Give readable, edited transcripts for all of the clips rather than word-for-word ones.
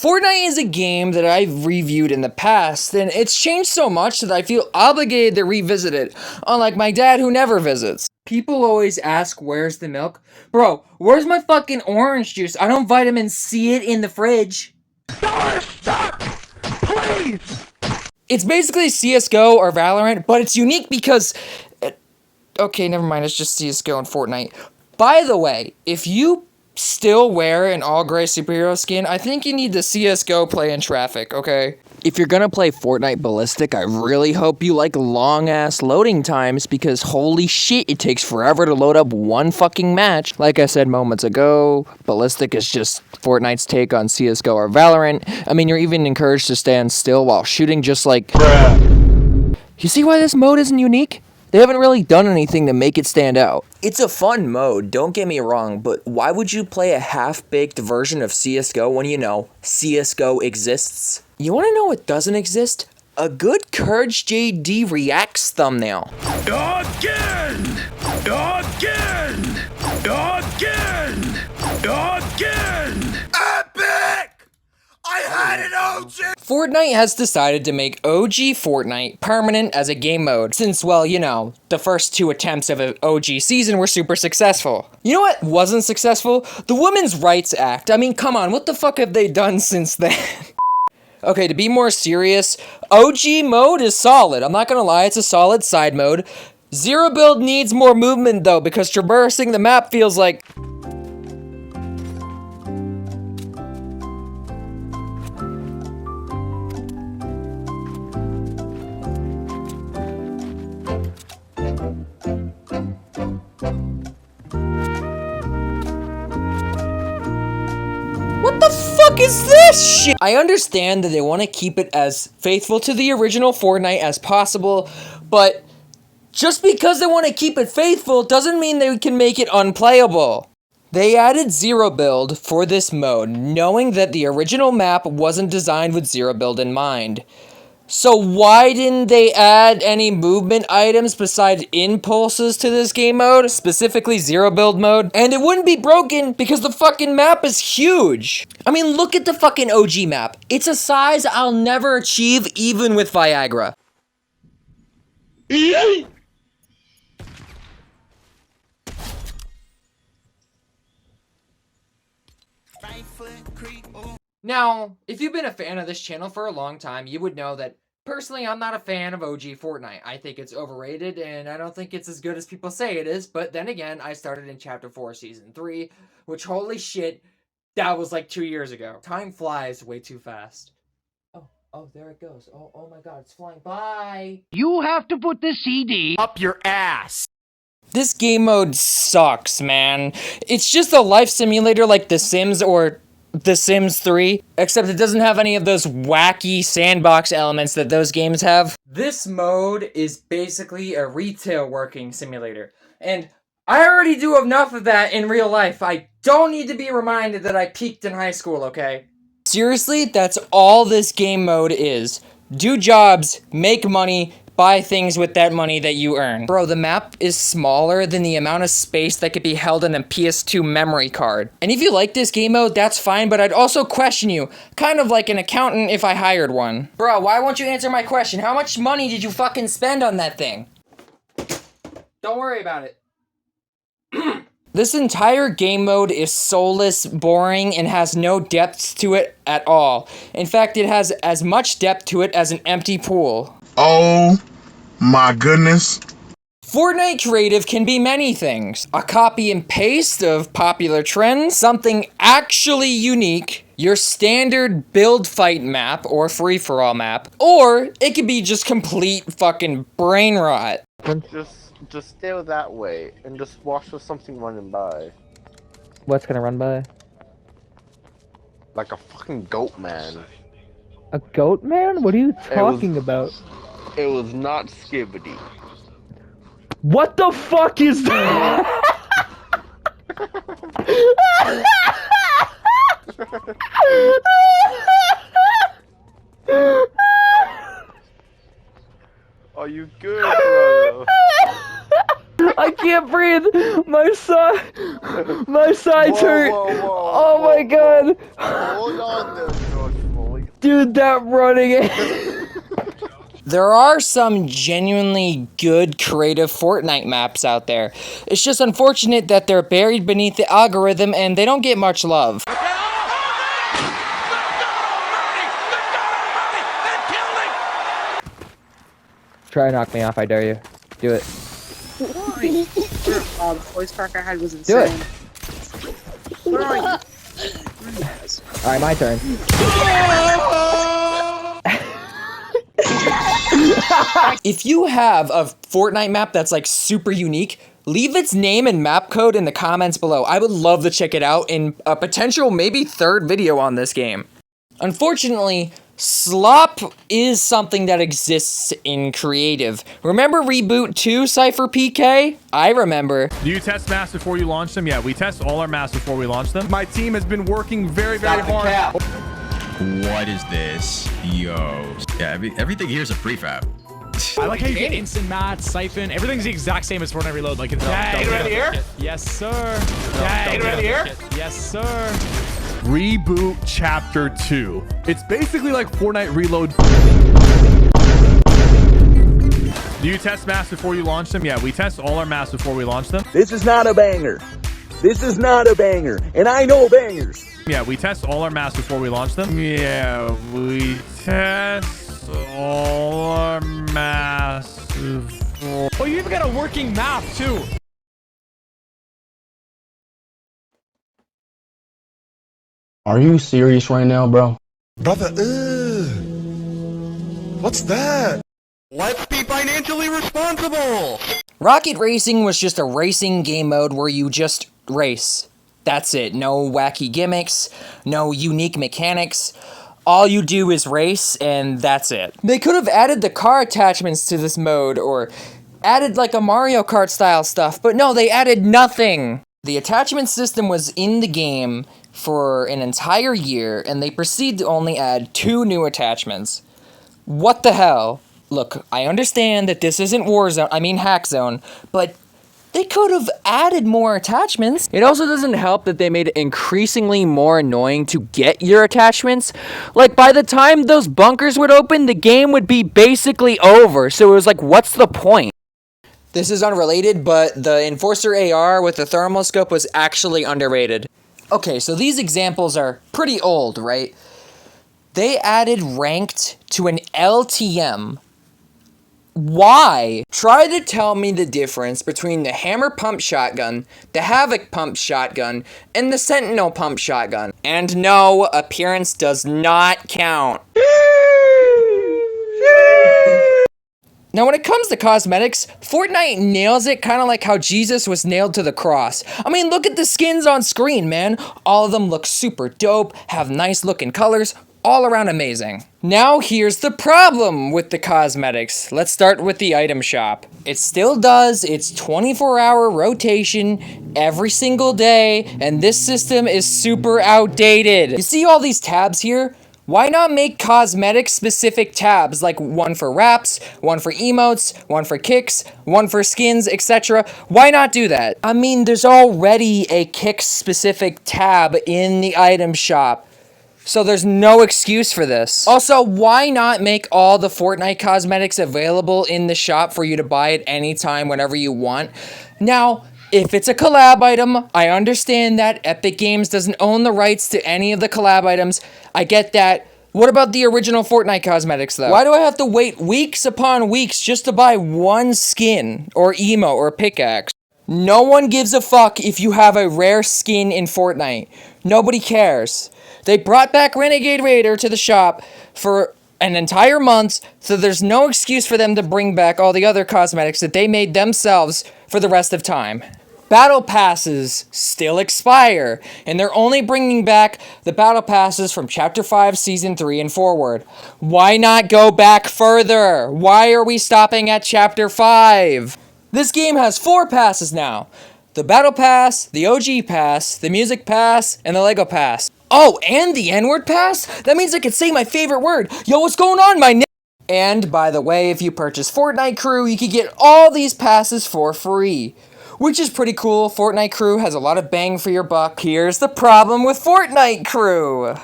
Fortnite is a game that I've reviewed in the past, and it's changed so much that I feel obligated to revisit it, unlike my dad who never visits. People always ask, where's the milk? Bro, where's my fucking orange juice? I don't vitamin C it in the fridge. Stop! Please! It's basically CSGO or Valorant, but it's unique because... Okay, never mind, it's just CSGO and Fortnite. By the way, if you still wear an all-gray superhero skin, I think you need the CSGO play in traffic, okay? If you're gonna play Fortnite Ballistic, I really hope you like long-ass loading times, because holy shit, it takes forever to load up one fucking match. Like I said moments ago, Ballistic is just Fortnite's take on CSGO or Valorant. I mean, you're even encouraged to stand still while shooting, just like... Bruh. You see why this mode isn't unique? They haven't really done anything to make it stand out. It's a fun mode, don't get me wrong, but why would you play a half-baked version of CSGO when you know CSGO exists? You wanna know what doesn't exist? A good Courage JD Reacts thumbnail. Again! Again! Again! Again! Epic! I had an OG! Fortnite has decided to make OG Fortnite permanent as a game mode, since, well, you know, the first 2 attempts of an OG season were super successful. You know what wasn't successful? The Women's Rights Act. I mean, come on, what the fuck have they done since then? Okay, to be more serious, OG mode is solid. I'm not gonna lie, it's a solid side mode. Zero build needs more movement though, because traversing the map feels like... What the fuck is this shit? I understand that they want to keep it as faithful to the original Fortnite as possible, but just because they want to keep it faithful doesn't mean they can make it unplayable. They added zero build for this mode, knowing that the original map wasn't designed with zero build in mind. So why didn't they add any movement items besides impulses to this game mode, specifically zero build mode? And it wouldn't be broken because the fucking map is huge. I mean, look at the fucking OG map. It's a size I'll never achieve even with Viagra. Now, if you've been a fan of this channel for a long time, you would know that personally, I'm not a fan of OG Fortnite. I think it's overrated, and I don't think it's as good as people say it is, but then again, I started in Chapter 4, Season 3, which, holy shit, that was like 2 years ago. Time flies way too fast. Oh, there it goes. Oh my god, it's flying by! You have to put the CD up your ass! This game mode sucks, man. It's just a life simulator like The Sims or The Sims 3, except it doesn't have any of those wacky sandbox elements that those games have. This mode is basically a retail working simulator, and I already do enough of that in real life. I don't need to be reminded that I peaked in high school, okay? Seriously, that's all this game mode is. Do jobs, make money, buy things with that money that you earn. Bro, the map is smaller than the amount of space that could be held in a PS2 memory card. And if you like this game mode, that's fine, but I'd also question you, kind of like an accountant if I hired one. Bro, why won't you answer my question? How much money did you fucking spend on that thing? Don't worry about it. This entire game mode is soulless, boring, and has no depth to it at all. In fact, it has as much depth to it as an empty pool. Oh my goodness. Fortnite creative can be many things. A copy and paste of popular trends, something actually unique, your standard build fight map or free-for-all map, or it could be just complete fucking brain rot. Just stay that way and just watch for something running by. What's gonna run by? Like a fucking goat man. A goat man? What are you talking about? It was not Skibbity. What the fuck is that? Are you good, bro? I can't breathe. My sides hurt. Whoa, Oh my god. Hold on there, George. Dude, that running. There are some genuinely good creative Fortnite maps out there. It's just unfortunate that they're buried beneath the algorithm and they don't get much love. Try to knock me off, I dare you. Do it. Oh, the voice crack I had was Do insane. it. Where are you? Alright, my turn. If you have a Fortnite map that's like super unique, leave its name and map code in the comments below. I would love to check it out in a potential maybe third video on this game. Unfortunately, slop is something that exists in creative. Remember Reboot 2 Cypher PK? I remember. Do you test maps before you launch them? Yeah, we test all our maps before we launch them. My team has been working very hard. What is this? Yo. Yeah, everything here is a prefab. I like how you get instant mats, siphon. Everything's the exact same as Fortnite Reload. Like, right here? Yes, sir. Right here? Yes, sir. Reboot Chapter 2. It's basically like Fortnite Reload. Do you test maps before you launch them? Yeah, we test all our maps before we launch them. This is not a banger. This is not a banger. And I know bangers. Yeah, we test all our maps before we launch them. Yeah, we test all our maps before... Oh, you even got a working map, too. Are you serious right now, bro? Brother, what's that? Let's be financially responsible. Rocket Racing was just a racing game mode where you just race. That's it. No wacky gimmicks, no unique mechanics. All you do is race, and that's it. They could have added the car attachments to this mode, or added like a Mario Kart style stuff, but no, they added nothing. The attachment system was in the game for an entire year, and they proceed to only add 2 new attachments. What the hell? Look, I understand that this isn't Hack Zone, but they could have added more attachments. It also doesn't help that they made it increasingly more annoying to get your attachments. Like, by the time those bunkers would open, the game would be basically over. So it was like, what's the point? This is unrelated, but the Enforcer AR with the thermal scope was actually underrated. Okay, so these examples are pretty old, right? They added ranked to an LTM. Why? Try to tell me the difference between the Hammer Pump Shotgun, the Havoc Pump Shotgun, and the Sentinel Pump Shotgun. And no, appearance does not count. Now when it comes to cosmetics, Fortnite nails it kind of like how Jesus was nailed to the cross. I mean, look at the skins on screen, man. All of them look super dope, have nice looking colors, all around amazing. Now here's the problem with the cosmetics. Let's start with the item shop. It still does its 24-hour rotation every single day, and this system is super outdated. You see all these tabs here? Why not make cosmetic-specific tabs, like one for wraps, one for emotes, one for kicks, one for skins, etc.? Why not do that? I mean, there's already a kick-specific tab in the item shop, so there's no excuse for this. Also, why not make all the Fortnite cosmetics available in the shop for you to buy at any time, whenever you want? Now, if it's a collab item, I understand that Epic Games doesn't own the rights to any of the collab items. I get that. What about the original Fortnite cosmetics, though? Why do I have to wait weeks upon weeks just to buy one skin, or emo, or pickaxe? No one gives a fuck if you have a rare skin in Fortnite. Nobody cares. They brought back Renegade Raider to the shop for an entire month, so there's no excuse for them to bring back all the other cosmetics that they made themselves for the rest of time. Battle passes still expire, and they're only bringing back the battle passes from Chapter 5, Season 3 and forward. Why not go back further? Why are we stopping at Chapter 5? This game has 4 passes now. The Battle Pass, the OG Pass, the Music Pass, and the Lego Pass. Oh, and the N-word pass? That means I can say my favorite word. Yo, what's going on, my n-? And, by the way, if you purchase Fortnite Crew, you can get all these passes for free. Which is pretty cool. Fortnite Crew has a lot of bang for your buck. Here's the problem with Fortnite Crew.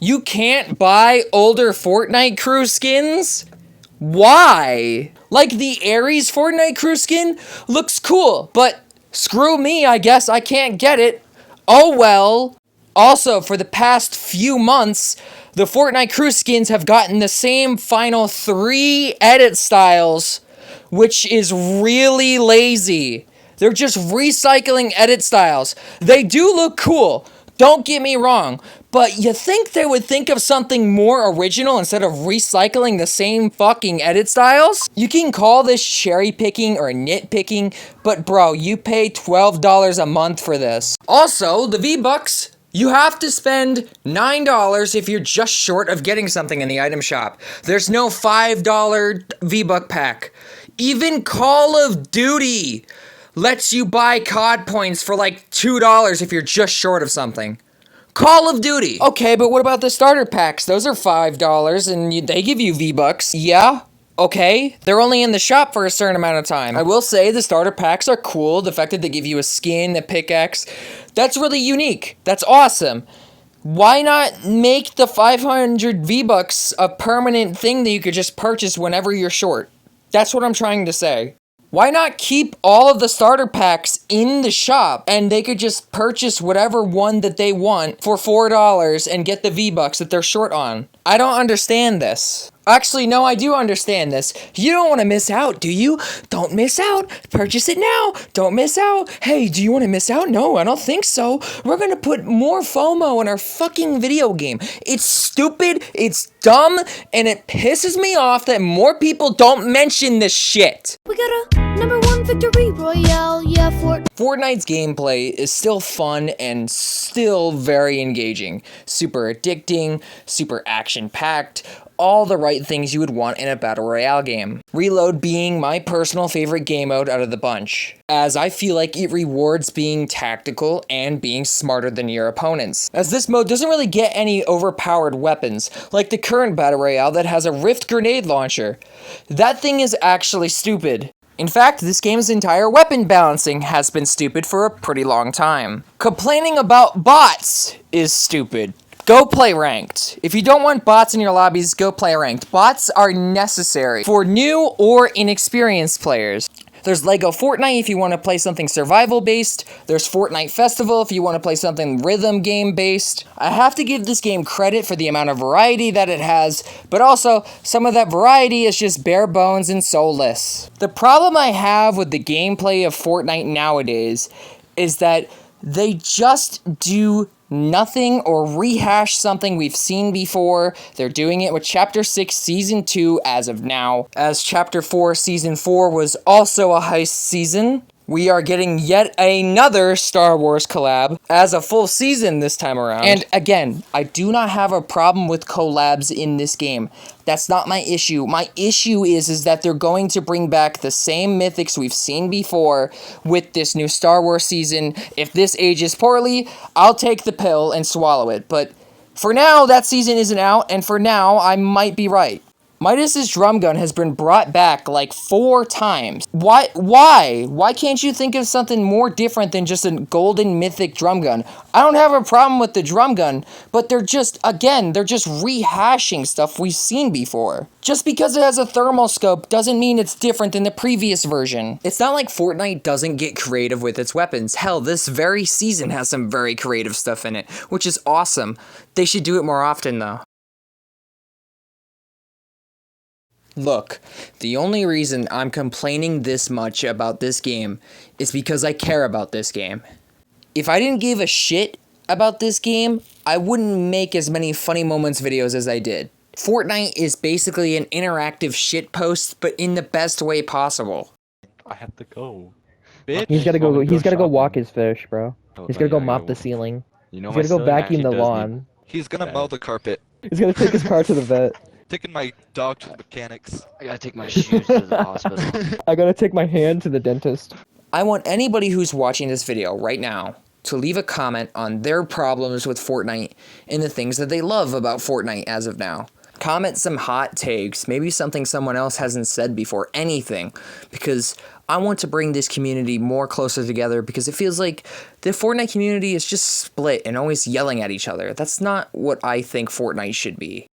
You can't buy older Fortnite crew skins? Why? Like the Ares Fortnite crew skin looks cool, but screw me, I guess I can't get it. Oh well. Also, for the past few months, the Fortnite crew skins have gotten the same final 3 edit styles, which is really lazy. They're just recycling edit styles. They do look cool, don't get me wrong, but you think they would think of something more original instead of recycling the same fucking edit styles? You can call this cherry picking or nitpicking, but bro, you pay $12 a month for this. Also, the V-Bucks, you have to spend $9 if you're just short of getting something in the item shop. There's no $5 V-Buck pack. Even Call of Duty lets you buy COD points for like $2 if you're just short of something. Call of Duty. Okay, but what about the starter packs? Those are $5 and they give you V-Bucks. Yeah, okay. They're only in the shop for a certain amount of time. I will say the starter packs are cool. The fact that they give you a skin, a pickaxe, that's really unique. That's awesome. Why not make the 500 V-Bucks a permanent thing that you could just purchase whenever you're short? That's what I'm trying to say. Why not keep all of the starter packs in the shop and they could just purchase whatever one that they want for $4 and get the V-Bucks that they're short on? I don't understand this. Actually, no, I do understand this. You don't want to miss out, do you? Don't miss out. Purchase it now. Don't miss out. Hey, do you want to miss out? No, I don't think so. We're going to put more FOMO in our fucking video game. It's stupid, it's dumb, and it pisses me off that more people don't mention this shit. We got a #1 victory royale, yeah, Fortnite's gameplay is still fun and still very engaging. Super addicting, super action-packed, all the right things you would want in a battle royale game. Reload being my personal favorite game mode out of the bunch, as I feel like it rewards being tactical and being smarter than your opponents, as this mode doesn't really get any overpowered weapons, like the current battle royale that has a rift grenade launcher. That thing is actually stupid. In fact, this game's entire weapon balancing has been stupid for a pretty long time. Complaining about bots is stupid. Go play ranked. If you don't want bots in your lobbies, go play ranked. Bots are necessary for new or inexperienced players. There's Lego Fortnite if you want to play something survival-based. There's Fortnite Festival if you want to play something rhythm game-based. I have to give this game credit for the amount of variety that it has, but also some of that variety is just bare bones and soulless. The problem I have with the gameplay of Fortnite nowadays is that they just do nothing or rehash something we've seen before. They're doing it with Chapter 6 Season 2 as of now. As Chapter 4 Season 4 was also a heist season, we are getting yet another Star Wars collab as a full season this time around. And again, I do not have a problem with collabs in this game. That's not my issue. My issue is that they're going to bring back the same mythics we've seen before with this new Star Wars season. If this ages poorly, I'll take the pill and swallow it. But for now, that season isn't out, and for now, I might be right. Midas's drum gun has been brought back like 4 times. Why? Why can't you think of something more different than just a golden mythic drum gun? I don't have a problem with the drum gun, but they're just rehashing stuff we've seen before. Just because it has a thermal scope doesn't mean it's different than the previous version. It's not like Fortnite doesn't get creative with its weapons. Hell, this very season has some very creative stuff in it, which is awesome. They should do it more often though. Look, the only reason I'm complaining this much about this game is because I care about this game. If I didn't give a shit about this game, I wouldn't make as many funny moments videos as I did. Fortnite is basically an interactive shitpost, but in the best way possible. I have to go. Bitch. He's gotta go walk his fish, bro. He's gotta go mop the ceiling. You know, he's gotta go vacuum the lawn. He's gonna mow the carpet. He's gonna take his car to the vet. Taking my dog to the mechanics. I gotta take my shoes to the hospital. I gotta take my hand to the dentist. I want anybody who's watching this video right now to leave a comment on their problems with Fortnite and the things that they love about Fortnite as of now. Comment some hot takes, maybe something someone else hasn't said before, anything, because I want to bring this community more closer together because it feels like the Fortnite community is just split and always yelling at each other. That's not what I think Fortnite should be.